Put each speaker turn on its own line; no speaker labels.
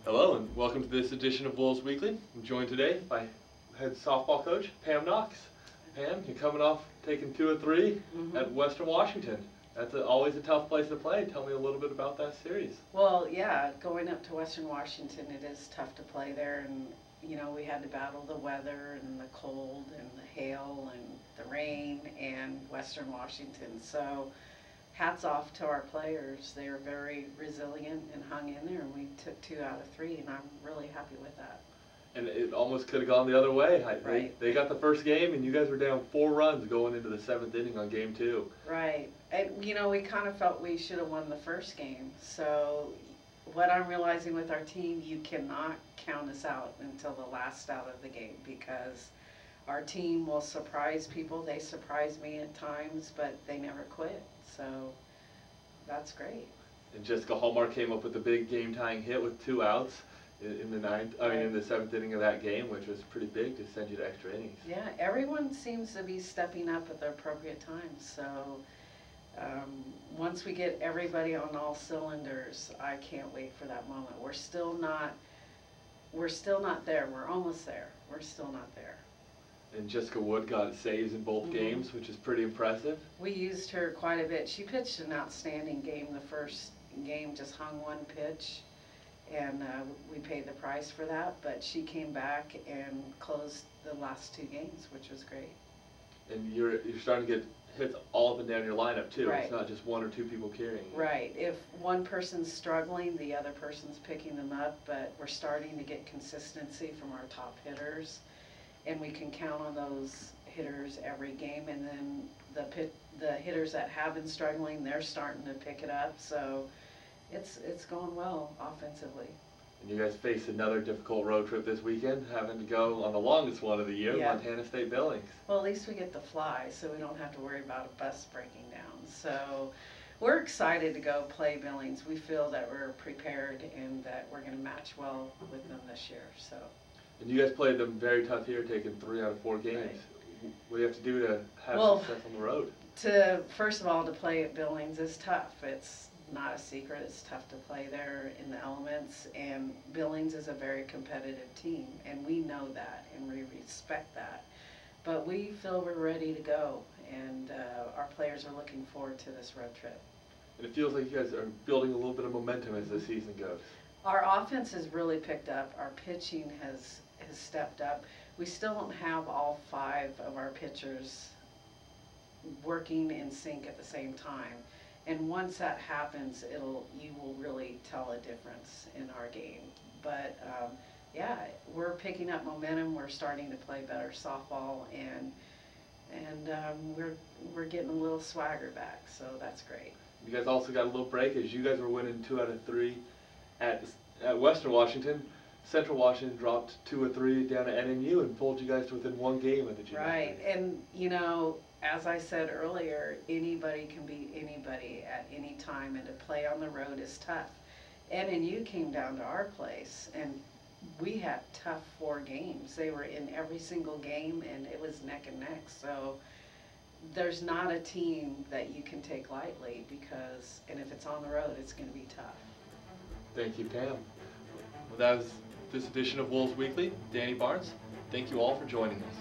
Hello and welcome to this edition of Wolves Weekly. I'm joined today by head softball coach Pam Knox. Pam, you're coming off taking 2 of 3 at Western Washington. That's always a tough place to play. Tell me a little bit about that series.
Well, yeah, going up to Western Washington, it is tough to play there, and you know, we had to battle the weather and the cold and the hail and the rain and Western Washington. So hats off to our players. They were very resilient and hung in there, and we took 2 out of 3, and I'm really happy with that.
And it almost could have gone the other way.
Right.
They got the first game, and you guys were down 4 runs going into the 7th inning on game 2.
Right. And, you know, we kind of felt we should have won the first game. So what I'm realizing with our team, you cannot count us out until the last out of the game, because our team will surprise people. They surprise me at times, but they never quit. So that's great.
And Jessica Hallmark came up with a big game-tying hit with 2 outs in the 7th inning of that game, which was pretty big to send you to extra innings.
Yeah, everyone seems to be stepping up at the appropriate times. So once we get everybody on all cylinders, I can't wait for that moment. We're still not there. We're almost there. We're still not there.
And Jessica Wood got saves in both games, which is pretty impressive.
We used her quite a bit. She pitched an outstanding game. The first game just hung 1 pitch, and we paid the price for that. But she came back and closed the last 2 games, which was great.
And you're starting to get hits all up and down your lineup too.
Right.
It's not just 1 or 2 people carrying.
Right. If one person's struggling, the other person's picking them up. But we're starting to get consistency from our top hitters, and we can count on those hitters every game. And then the hitters that have been struggling, they're starting to pick it up. So it's going well offensively.
And you guys face another difficult road trip this weekend, having to go on the longest one of the year,
Yeah.
Montana State Billings.
Well, at least we get to fly, so we don't have to worry about a bus breaking down. So we're excited to go play Billings. We feel that we're prepared and that we're going to match well with them this year. So.
And you guys played them very tough here, taking 3 out of 4 games.
Right.
What do you have to do to have success on the road?
First of all, to play at Billings is tough. It's not a secret. It's tough to play there in the elements, and Billings is a very competitive team, and we know that, and we respect that. But we feel we're ready to go, and our players are looking forward to this road trip.
And it feels like you guys are building a little bit of momentum as the season goes.
Our offense has really picked up. Our pitching has stepped up. We still don't have all 5 of our pitchers working in sync at the same time. And once that happens, you will really tell a difference in our game. But yeah, we're picking up momentum. We're starting to play better softball, and we're getting a little swagger back. So that's great.
You guys also got a little break as you guys were winning 2 out of 3 at Western Washington. Central Washington dropped 2 of 3 down to NMU and pulled you guys to within 1 game at the junior.
Right, and you know, as I said earlier, anybody can beat anybody at any time, and to play on the road is tough. NMU came down to our place, and we had tough 4 games. They were in every single game, and it was neck and neck. So there's not a team that you can take lightly, and if it's on the road, it's going to be tough.
Thank you, Pam. Well, that was this edition of Wolves Weekly. Danny Barnes, thank you all for joining us.